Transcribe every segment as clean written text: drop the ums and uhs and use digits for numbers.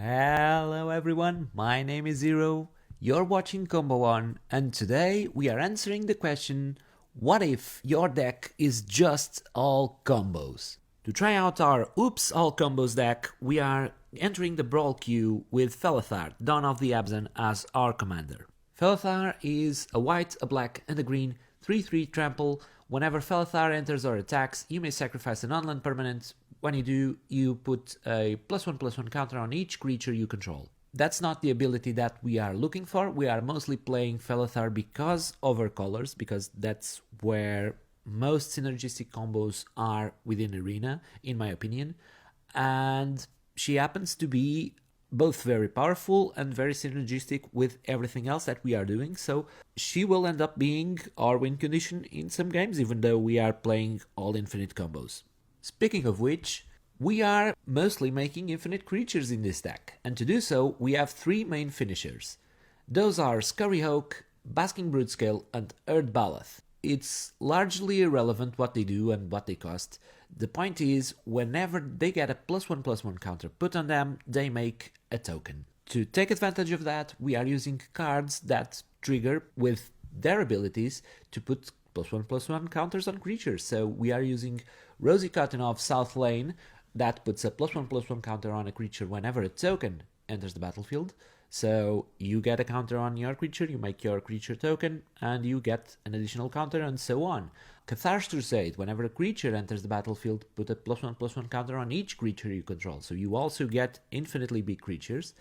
Hello everyone, my name is Zero, you're watching Combo On, and today we are answering the question, what if your deck is just all combos? To try out our Oops All Combos deck, we are entering the Brawl queue with Felothar, Dawn of the Abzan, as our commander. Felothar is a white, a black, and a green 3/3 trample. Whenever Felothar enters or attacks, you may sacrifice a nonland permanent. When you do, you put a +1/+1 counter on each creature you control. That's not the ability that we are looking for. We are mostly playing Felothar because of her colors, because that's where most synergistic combos are within Arena, in my opinion. And she happens to be both very powerful and very synergistic with everything else that we are doing, so she will end up being our win condition in some games, even though we are playing all infinite combos. Speaking of which, we are mostly making infinite creatures in this deck, and to do so, we have three main finishers. Those are Scoured, Basking Brutescale, and Earth Baloth. It's largely irrelevant what they do and what they cost. The point is, whenever they get a +1/+1 counter put on them, they make a token. To take advantage of that, we are using cards that trigger with their abilities to put +1/+1 counters on creatures. So we are using Rosie Cotton of South Lane that puts a +1/+1 counter on a creature whenever a token enters the battlefield. So you get a counter on your creature, you make your creature token, and you get an additional counter, and so on. Cathar's Crusade, whenever a creature enters the battlefield, put a +1/+1 counter on each creature you control. So you also get infinitely big creatures.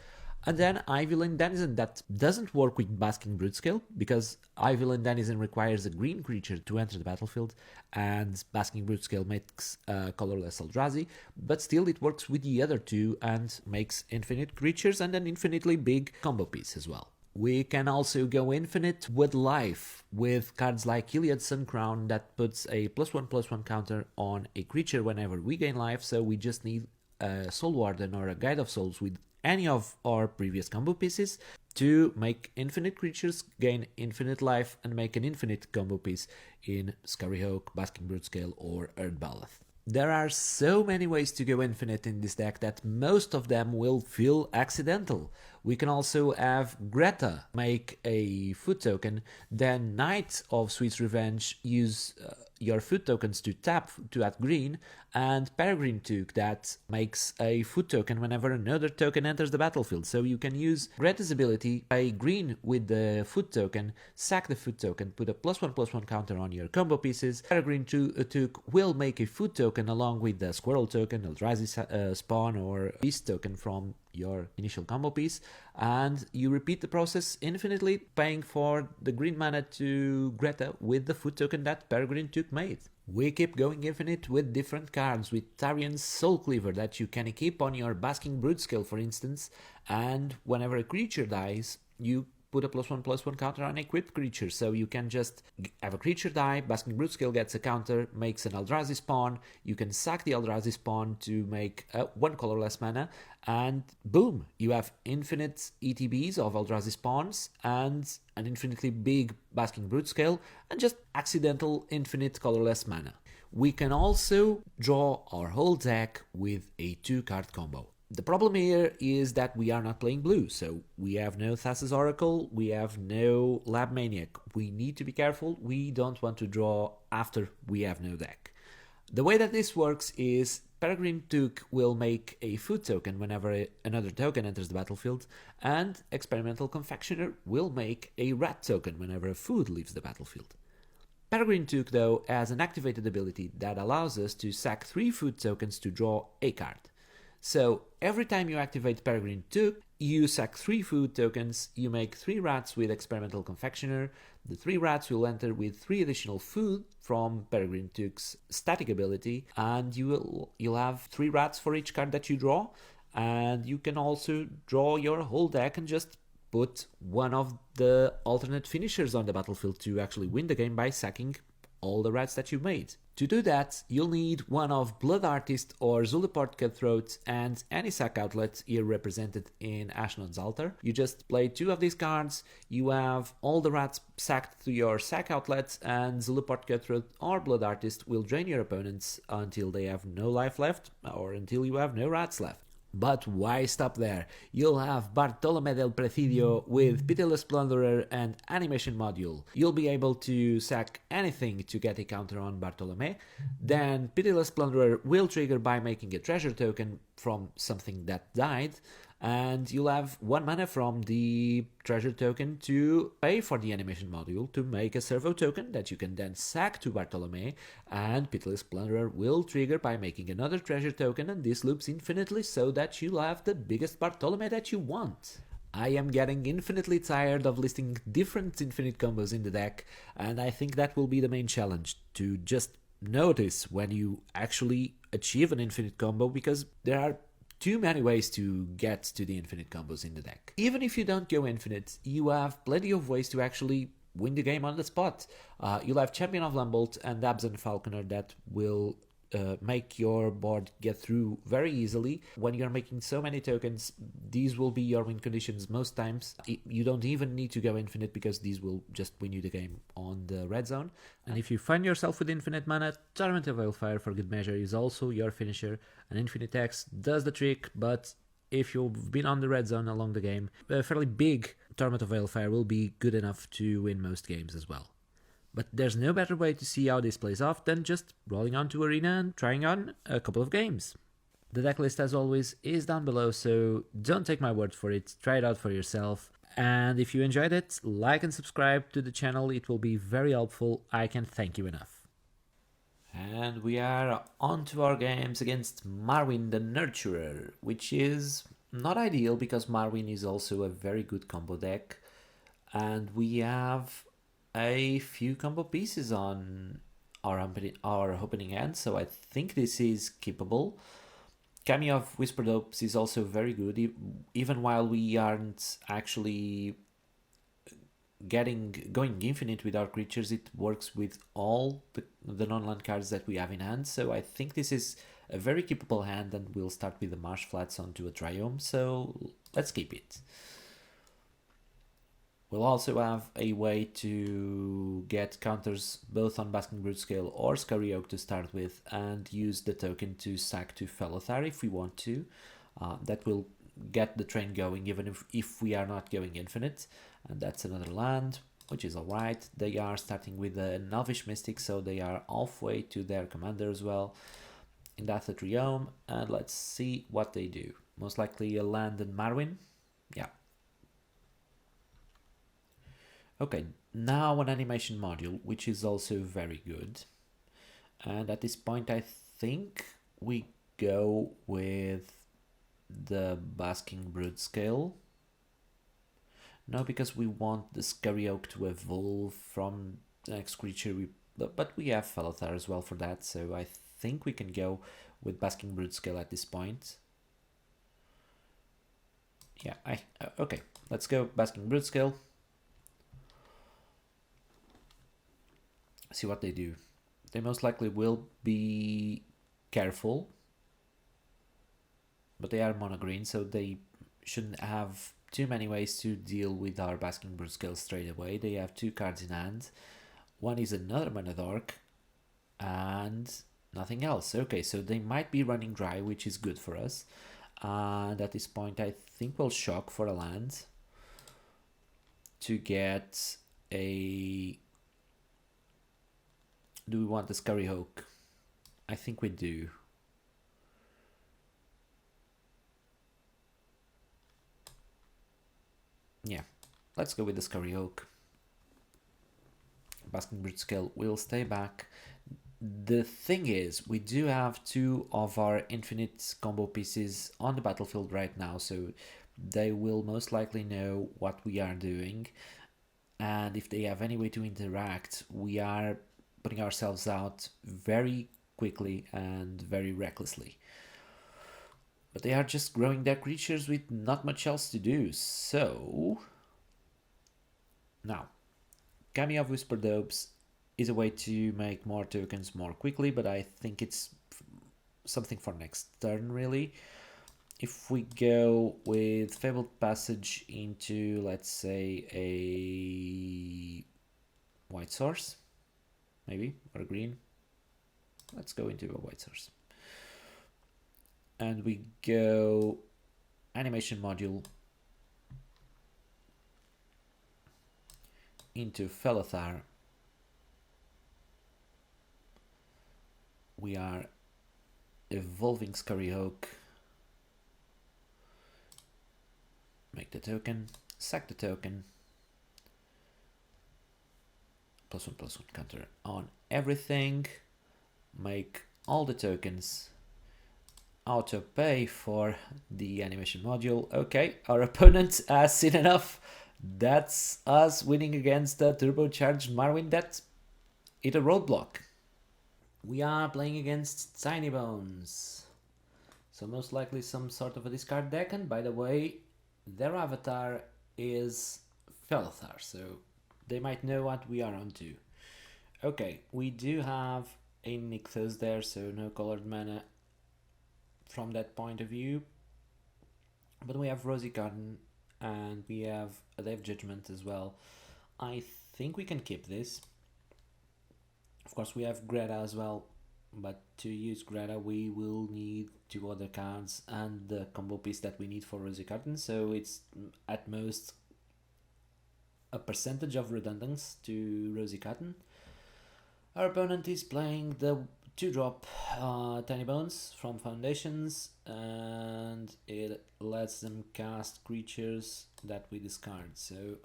And then Ivy-Lane Denizen, that doesn't work with Basking Brutescale, because Ivy-Lane Denizen requires a green creature to enter the battlefield, and Basking Brutescale makes colorless Eldrazi, but still it works with the other two and makes infinite creatures and an infinitely big combo piece as well. We can also go infinite with life, with cards like Iliad Suncrown that puts a +1/+1 counter on a creature whenever we gain life, so we just need a Soul Warden or a Guide of Souls with any of our previous combo pieces to make infinite creatures gain infinite life and make an infinite combo piece in Scoured, Basking Brutescale, or Earth Baloth. There are so many ways to go infinite in this deck that most of them will feel accidental. We can also have Greta make a food token, then Knight of Sweet's Revenge use your food tokens to tap to add green, and Peregrine Took that makes a food token whenever another token enters the battlefield. So you can use Greta's ability, pay green with the food token, sack the food token, put a +1/+1 counter on your combo pieces. Peregrine Took will make a food token along with the Squirrel token, Eldrazi spawn, or Beast token from your initial combo piece, and you repeat the process infinitely, paying for the green mana to Greta with the food token that Peregrine Took made. We keep going infinite with different cards, with Tarian's Soul Cleaver that you can equip on your Basking Brutescale, for instance, and whenever a creature dies, you put a +1/+1 counter on equipped creature, so you can just have a creature die, Basking Brutescale gets a counter, makes an Eldrazi spawn, you can sack the Eldrazi spawn to make one colorless mana, and boom, you have infinite ETBs of Eldrazi spawns and an infinitely big Basking Brutescale, and just accidental infinite colorless mana. We can also draw our whole deck with a 2-card combo. The problem here is that we are not playing blue, so we have no Thassa's Oracle, we have no Lab Maniac. We need to be careful, we don't want to draw after we have no deck. The way that this works is Peregrine Took will make a food token whenever another token enters the battlefield, and Experimental Confectioner will make a rat token whenever a food leaves the battlefield. Peregrine Took, though, has an activated ability that allows us to sack 3 food tokens to draw a card. So every time you activate Peregrine Took, you sack 3 food tokens, you make 3 rats with Experimental Confectioner, the 3 rats will enter with 3 additional food from Peregrine Took's static ability, and you'll have 3 rats for each card that you draw, and you can also draw your whole deck and just put one of the alternate finishers on the battlefield to actually win the game by sacking all the rats that you made. To do that, you'll need one of Blood Artist or Zulaport Cutthroat and any sack outlet here represented in Ashnod's Altar. You just play 2 of these cards, you have all the rats sacked to your sack outlets, and Zulaport Cutthroat or Blood Artist will drain your opponents until they have no life left or until you have no rats left. But why stop there? You'll have Bartolomé del Presidio with Pitiless Plunderer and Animation Module. You'll be able to sack anything to get a counter on Bartolomé. Then Pitiless Plunderer will trigger by making a treasure token from something that died. And you'll have 1 mana from the treasure token to pay for the animation module to make a servo token that you can then sack to Bartolomé, and Pitiless Plunderer will trigger by making another treasure token, and this loops infinitely so that you'll have the biggest Bartolomé that you want. I am getting infinitely tired of listing different infinite combos in the deck, and I think that will be the main challenge, to just notice when you actually achieve an infinite combo, because there are too many ways to get to the infinite combos in the deck. Even if you don't go infinite, you have plenty of ways to actually win the game on the spot. You'll have Champion of Lumbolt and Abzan Falconer that will make your board get through very easily. When you're making so many tokens, these will be your win conditions most times. You don't even need to go infinite because these will just win you the game on the red zone. And if you find yourself with infinite mana, Torment of Wildfire for good measure is also your finisher. An Infinite X does the trick, but if you've been on the red zone along the game, a fairly big Torment of Wildfire will be good enough to win most games as well. But there's no better way to see how this plays off than just rolling onto Arena and trying on a couple of games. The deck list, as always, is down below, so don't take my word for it, try it out for yourself. And if you enjoyed it, like and subscribe to the channel, it will be very helpful, I can't thank you enough. And we are on to our games against Marwyn the Nurturer, which is not ideal because Marwyn is also a very good combo deck, and we have a few combo pieces on our opening hand, so I think this is keepable. Cameo of Whispered Hopes is also very good, even while we aren't actually going infinite with our creatures. It works with all the non-land cards that we have in hand, so I think this is a very keepable hand, and we'll start with the Marsh Flats onto a Triome, so let's keep it. We'll also have a way to get counters both on Basking Broodscale or Scurry Oak to start with, and use the token to sack to Felothar if we want to. That will get the train going even if we are not going infinite, and that's another land, which is alright. They are starting with an Elvish Mystic, so they are halfway to their commander as well. In that the Triome, and let's see what they do. Most likely a land in Marwyn. Yeah. Okay, now an animation module, which is also very good. And at this point, I think we go with the Basking Broodscale. No, because we want the Scurry Oak to evolve from the next creature. But we have Felothar as well for that, so I think we can go with Basking Broodscale at this point. Yeah, okay, let's go Basking Broodscale. See what they do. They most likely will be careful, but they are mono green, so they shouldn't have too many ways to deal with our Basking Broodscale straight away. They have 2 cards in hand. One is another Mana Dork, and nothing else. Okay, so they might be running dry, which is good for us. And at this point, I think we'll shock for a land to get a... Do we want the Scurry Oak? I think we do. Yeah, let's go with the Scurry Oak. Basking Broodscale will stay back. The thing is, we do have 2 of our infinite combo pieces on the battlefield right now, so they will most likely know what we are doing. And if they have any way to interact, we are putting ourselves out very quickly and very recklessly. But they are just growing their creatures with not much else to do, so... Now, Cameo of Whispered Hopes is a way to make more tokens more quickly, but I think it's something for next turn, really. If we go with Fabled Passage into, let's say, a white source, maybe, or green. Let's go into a white source. and we go animation module into Felothar, we are evolving Scurry Hawk, make the token, sack the token, +1/+1 counter on everything, make all the tokens auto pay for the animation module. Okay, our opponent has seen enough. That's us winning against the turbocharged Marwyn that hit a roadblock. We are playing against Tiny Bones, so most likely some sort of a discard deck, and by the way, their avatar is Felothar, so they might know what we are onto. Okay, we do have a Nykthos there, so no colored mana from that point of view, but we have Rosy Garden and we have a Day of Judgment as well. I think we can keep this. Of course, we have Greta as well, but to use Greta we will need 2 other cards and the combo piece that we need for Rosy Garden, so it's at most a percentage of redundance to Rosy Garden. Our opponent is playing the 2-drop Tiny Bones from Foundations, and it lets them cast creatures that we discard, so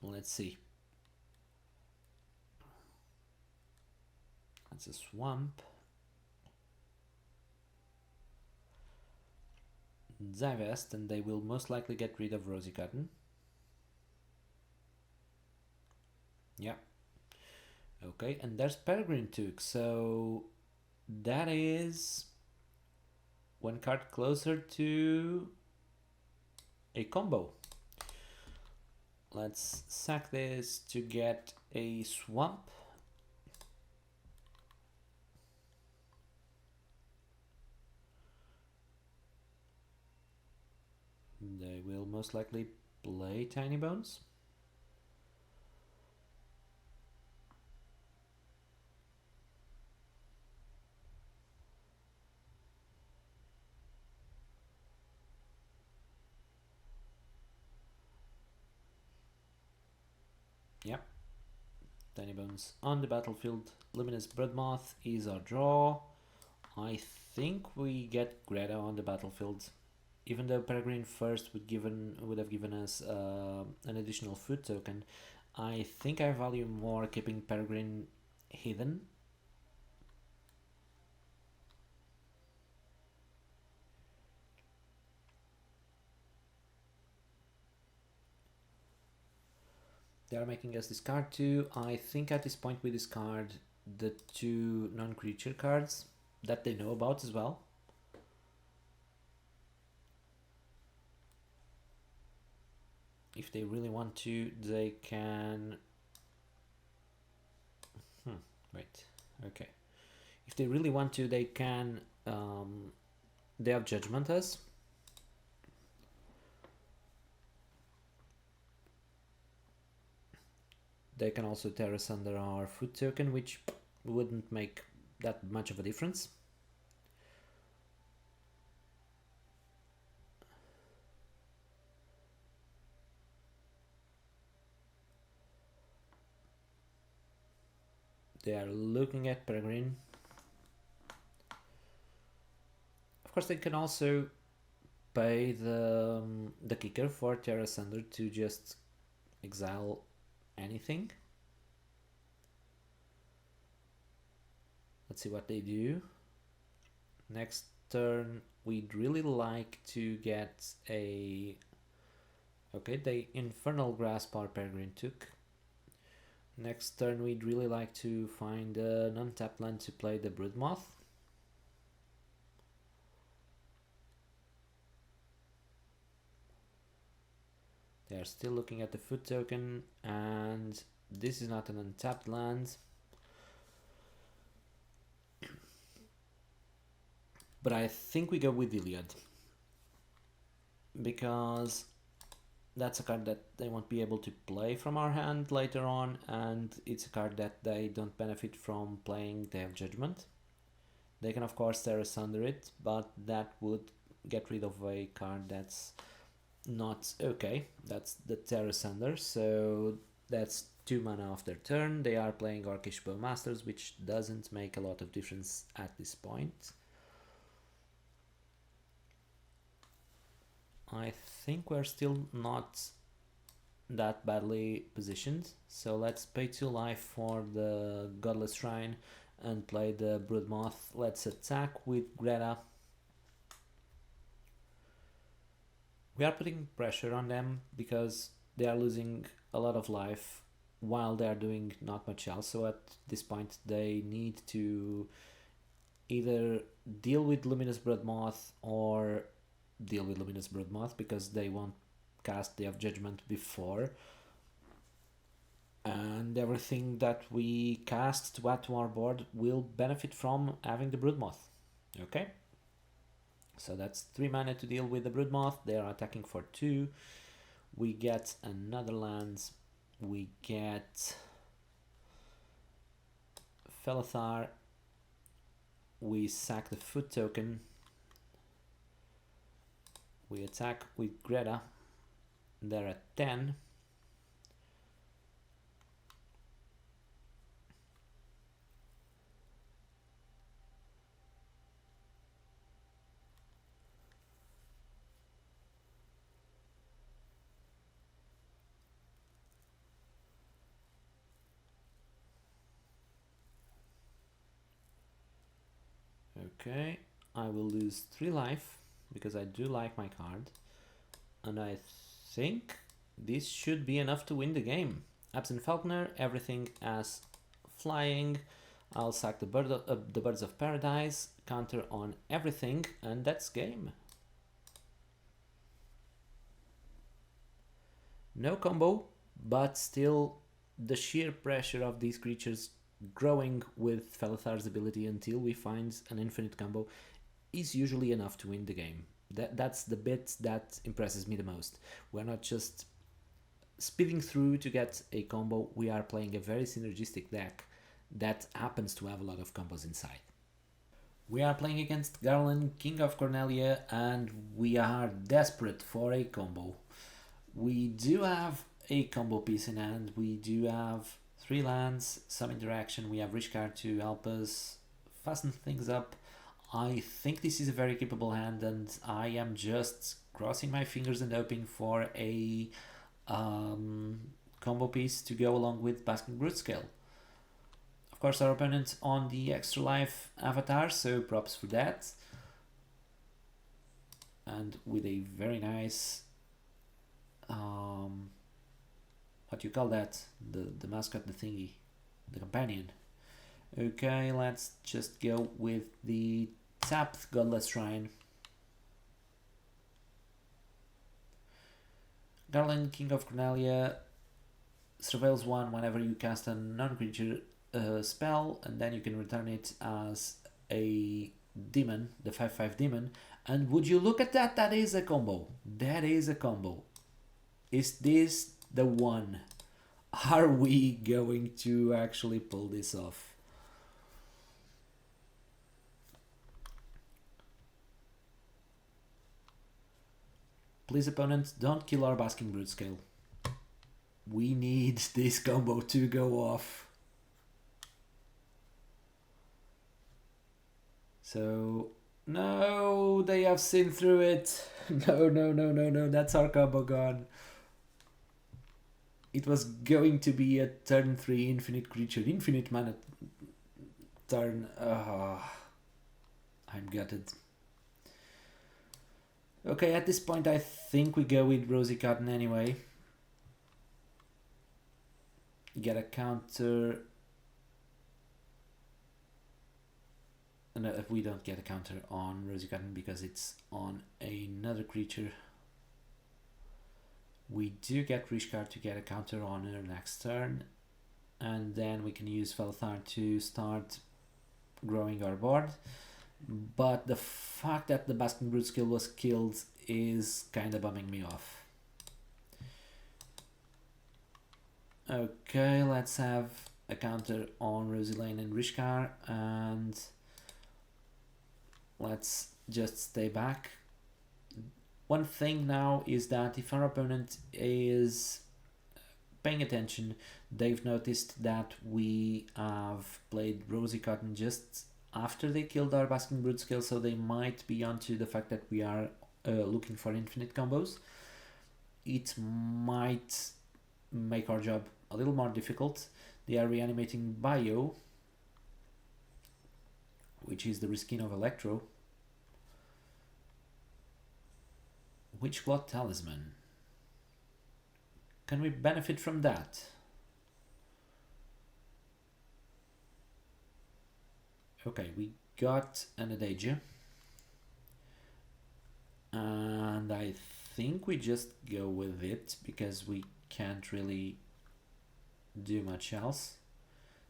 let's see. That's a swamp. Divest, and they will most likely get rid of Rosy Garden. Yeah. Okay, and there's Peregrine Took, so that is 1 card closer to a combo. Let's sack this to get a swamp. They will most likely play Tiny Bones. Yep. Tiny Bones on the battlefield. Luminous Bloodmoth is our draw. I think we get Greta on the battlefield. Even though Peregrine first would have given us an additional food token, I think I value more keeping Peregrine hidden. They are making us discard 2. I think at this point we discard the 2 non-creature cards that they know about as well. If they really want to, they can... wait, okay. If they really want to, they can... they have Judgment us. They can also terrace under our food token, which wouldn't make that much of a difference. They are looking at Peregrine. Of course, they can also pay the kicker for Terra Sunder to just exile anything. Let's see what they do. Next turn, we'd really like to get a... Okay, they Infernal Grasp our Peregrine took. Next turn, we'd really like to find a non-tapped land to play the Broodmoth. They are still looking at the food token, and this is not an untapped land. But I think we go with Iliad, because that's a card that they won't be able to play from our hand later on, and it's a card that they don't benefit from playing Day of Judgment. They can of course terrace under it, but that would get rid of a card that's not okay. That's the terrace under, so that's 2 mana off their turn. They are playing Orcish Bowmasters, which doesn't make a lot of difference at this point. I think we're still not that badly positioned, so let's pay 2 life for the Godless Shrine and play the Broodmoth. Let's attack with Greta. We are putting pressure on them because they are losing a lot of life while they are doing not much else, so at this point they need to either deal with Luminous Broodmoth or deal with Luminous Broodmoth because they won't cast Day of Judgment before, and everything that we cast to add to our board will benefit from having the Broodmoth. Okay, so that's 3 mana to deal with the Broodmoth. They are attacking for 2. We get another land. We get Felothar. We sack the food token. We attack with Greta. They're at 10. Okay, I will lose 3 life because I do like my card, and I think this should be enough to win the game. Absent Falconer, everything as flying. I'll sack the Birds of Paradise, counter on everything, and that's game. No combo, but still the sheer pressure of these creatures growing with Felothar's ability until we find an infinite combo is usually enough to win the game. That's the bit that impresses me the most. We're not just speeding through to get a combo, we are playing a very synergistic deck that happens to have a lot of combos inside. We are playing against Garland, King of Cornelia, and we are desperate for a combo. We do have a combo piece in hand. We do have 3 lands, some interaction. We have Rishkar to help us fasten things up. I think this is a very capable hand, and I am just crossing my fingers and hoping for a combo piece to go along with Basking Brute-Scale. Of course, our opponent on the extra life avatar, so props for that. And with a very nice what do you call that? The mascot, the thingy, the companion. Okay, let's just go with the tapped Godless Shrine. Garland, King of Cornelia, surveils 1 whenever you cast a non-creature spell, and then you can return it as a demon, the 5/5 demon. And would you look at that? That is a combo. That is a combo. Is this the one? Are we going to actually pull this off? Please, opponent, don't kill our Basking Brute-Scale. We need this combo to go off. So, no, they have seen through it. No, that's our combo gone. It was going to be a turn 3 infinite creature, infinite mana turn. I'm gutted. Okay, at this point I think we go with Rosy Cotton anyway. Get a counter. No, we don't get a counter on Rosy Cotton because it's on another creature. We do get Rishkar to get a counter on her next turn, and then we can use Felothar to start growing our board. But the fact that the Basking Brute-Scale was killed is kind of bumming me off. Okay, let's have a counter on Rosy Lane and Rishkar, and let's just stay back. One thing now is that if our opponent is paying attention, they've noticed that we have played Rosy Cotton just after they killed our Basking Brood skill, so they might be onto the fact that we are looking for infinite combos. It might make our job a little more difficult. They are reanimating Bio, which is the reskin of Electro. Witchclaw Talisman. Can we benefit from that? Okay, we got an Adagia. And I think we just go with it because we can't really do much else.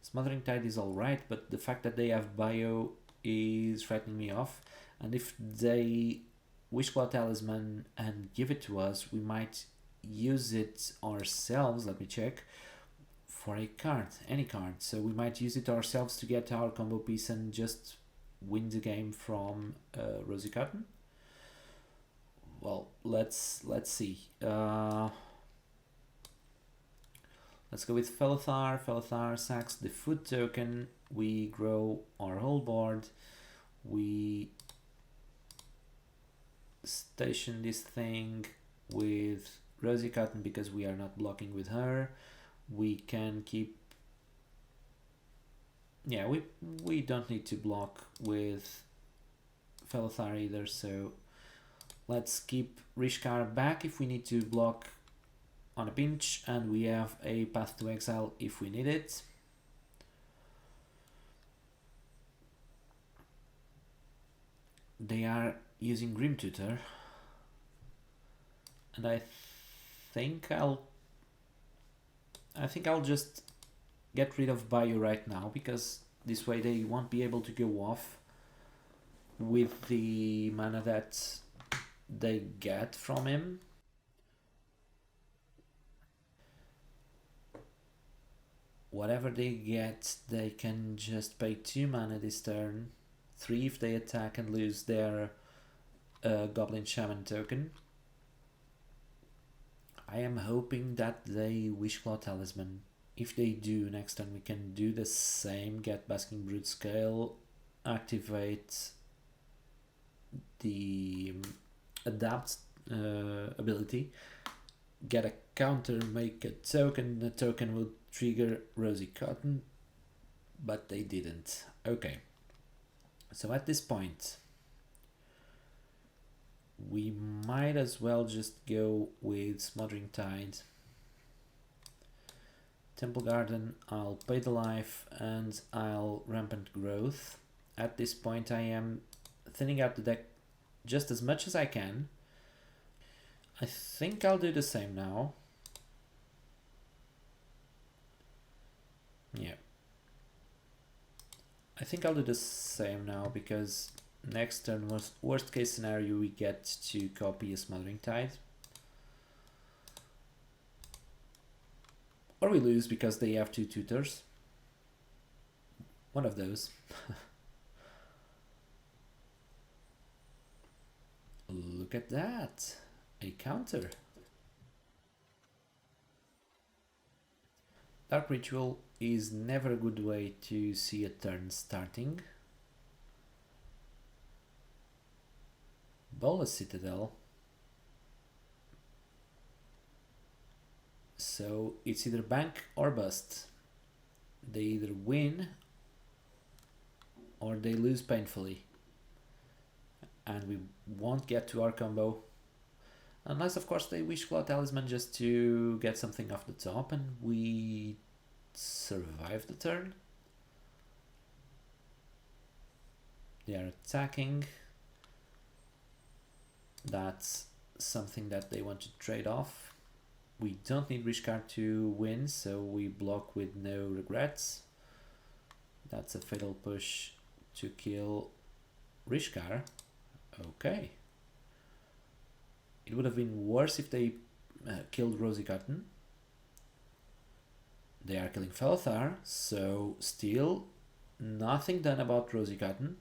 Smothering Tide is alright, but the fact that they have Bio is frightening me off. And if they Wishclaw Talisman and give it to us, we might use it ourselves, let me check, for a card, any card. So we might use it ourselves to get our combo piece and just win the game from Rosy Cotton. Well, let's see. Let's go with Felothar. Felothar sacks the food token. We grow our whole board. We station this thing with Rosy Cotton because we are not blocking with her. We can keep... Yeah, we don't need to block with Felothar either, so let's keep Rishkar back if we need to block on a pinch, and we have a Path to Exile if we need it. They are using Grim Tutor, and I think I'll just get rid of Bayou right now, because this way they won't be able to go off with the mana that they get from him. Whatever they get, they can just pay 2 mana this turn, 3 if they attack and lose their Goblin Shaman token. I am hoping that they Wishclaw Talisman. If they do, next turn we can do the same, get Basking Brood Scale, activate the Adapt ability, get a counter, make a token, the token will trigger Rosy Cotton, but they didn't. Okay, so at this point we might as well just go with Smothering Tide, Temple Garden. I'll pay the life and I'll Rampant Growth. At this point I am thinning out the deck just as much as I can. I think I'll do the same now. Yeah, I think I'll do the same now, because next turn, worst case scenario, we get to copy a Smothering Tide. Or we lose because they have 2 tutors. One of those. Look at that. A counter. Dark Ritual is never a good way to see a turn starting. Bolas Citadel. So it's either bank or bust. They either win or they lose painfully. And we won't get to our combo. Unless, of course, they Wishclaw Talisman just to get something off the top and we survive the turn. They are attacking. That's something that they want to trade off. We don't need Rishkar to win, so we block with no regrets. That's a fatal push to kill Rishkar. Okay. It would have been worse if they killed Rosy Cotton. They are killing Felothar, so still nothing done about Rosy Cotton.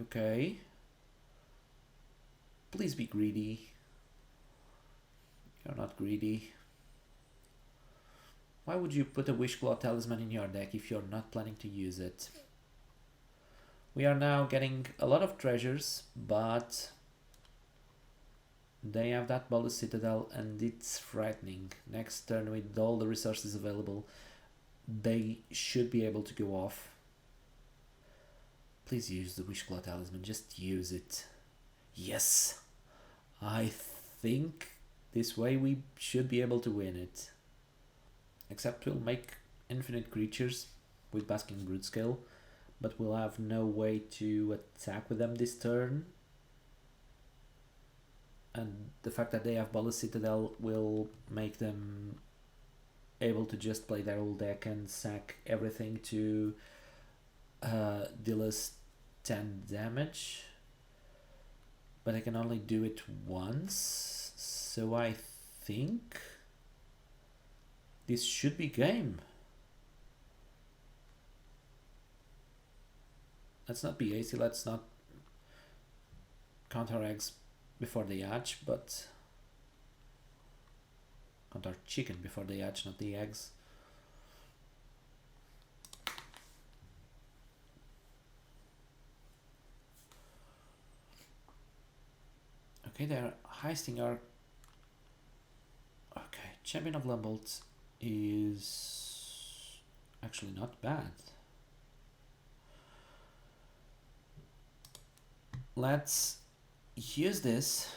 Okay. Please be greedy. You're not greedy. Why would you put a Wishclaw Talisman in your deck if you're not planning to use it? We are now getting a lot of treasures, but they have that Ballast Citadel and it's frightening. Next turn, with all the resources available, they should be able to go off. Please use the Wishclaw Talisman, just use it. Yes! I think this way we should be able to win it. Except we'll make infinite creatures with Basking Brute Scale, but we'll have no way to attack with them this turn. And the fact that they have Ballast Citadel will make them able to just play their whole deck and sack everything to deal us 10 damage. But I can only do it once, so I think this should be game. Let's not be hasty, let's not count our eggs before they hatch, but count our chicken before they hatch, not the eggs. Okay, they're heisting our... Okay, Champion of Lumbolt is actually not bad. Let's use this.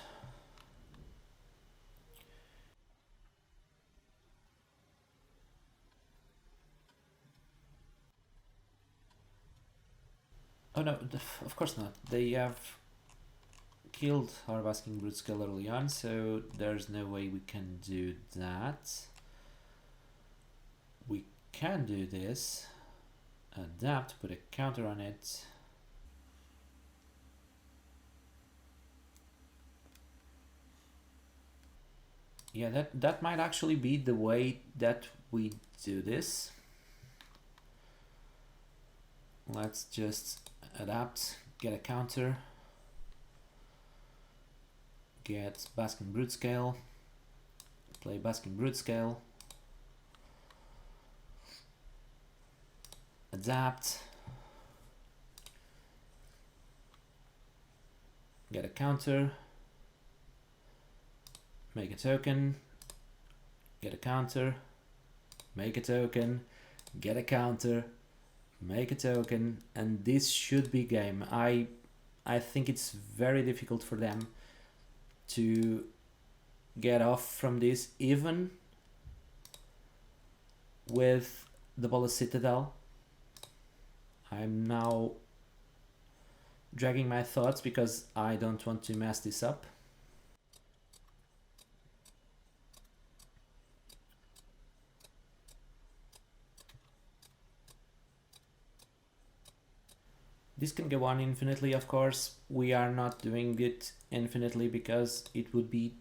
Oh no, of course not. They have killed our Basking Brute Scale early on, so there's no way we can do that. We can do this. Adapt, put a counter on it. Yeah, that might actually be the way that we do this. Let's just adapt, get a counter, get Basking Brute Scale, play Basking Brute Scale, adapt, get a counter, make a token, get a counter, make a token, get a counter, make a token, and this should be game. I think it's very difficult for them to get off from this, even with the Ballast Citadel. I'm now dragging my thoughts because I don't want to mess this up. This can go on infinitely, of course. We are not doing it infinitely because it would be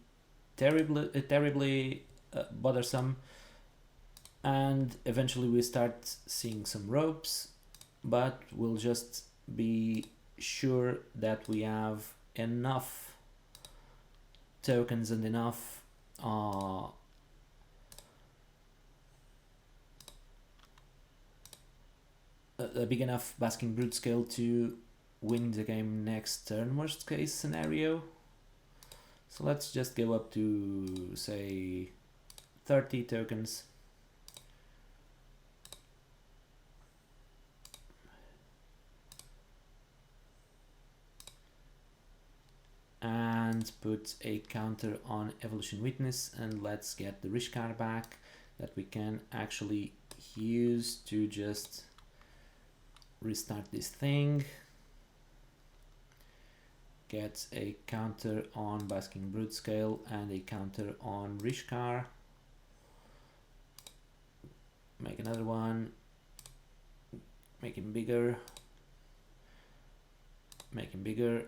terribly bothersome, and eventually we start seeing some ropes, but we'll just be sure that we have enough tokens and enough a big enough Basking Brute Scale to win the game next turn, worst case scenario. So let's just go up to, say, 30 tokens. And put a counter on Evolution Witness, and let's get the Rishkar back that we can actually use to just restart this thing. Get a counter on Basking Brute Scale and a counter on Rishkar. Make another one. Make him bigger. Make him bigger.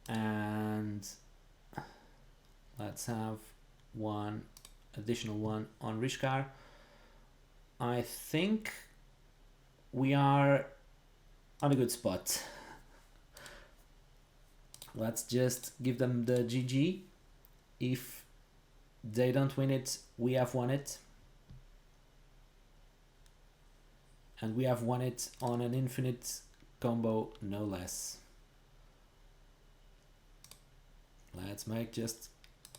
And let's have one additional one on Rishkar. I think we are on a good spot. Let's just give them the GG. If they don't win it, we have won it. And we have won it on an infinite combo, no less. Let's make just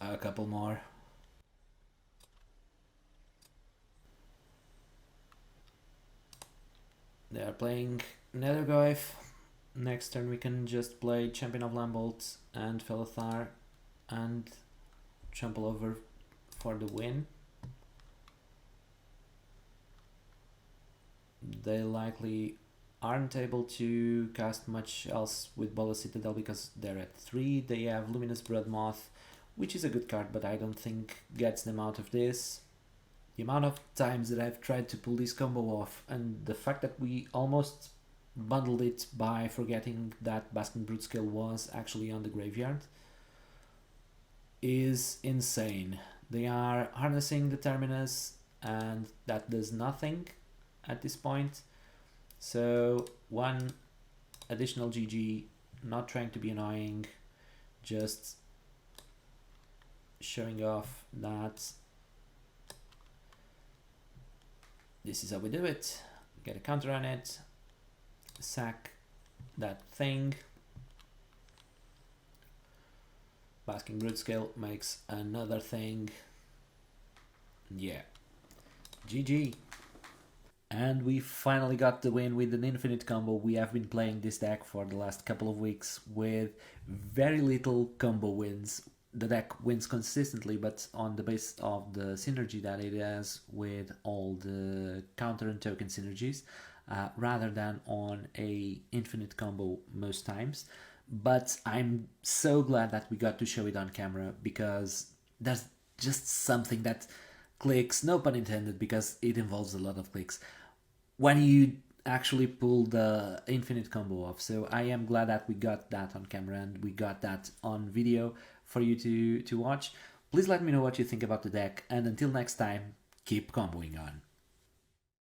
a couple more. They are playing Nethergoyf. Next turn we can just play Champion of Lambolt and Felothar and trample over for the win. They likely aren't able to cast much else with Bola Citadel because they're at 3. They have Luminous Bloodmoth, which is a good card, but I don't think gets them out of this. The amount of times that I've tried to pull this combo off, and the fact that we almost bundled it by forgetting that Basking Brute skill was actually on the graveyard, is insane. They are harnessing the Terminus, and that does nothing at this point. So one additional GG, not trying to be annoying, just showing off that this is how we do it. Get a counter on it, sack that thing. Basking Brute skill makes another thing. Yeah, GG. And we finally got the win with an infinite combo. We have been playing this deck for the last couple of weeks with very little combo wins. The deck wins consistently, but on the basis of the synergy that it has with all the counter and token synergies, rather than on a infinite combo most times. But I'm so glad that we got to show it on camera, because there's just something that clicks, no pun intended, because it involves a lot of clicks, when you actually pull the infinite combo off. So I am glad that we got that on camera and we got that on video for you to watch. Please let me know what you think about the deck, and until next time, keep comboing on.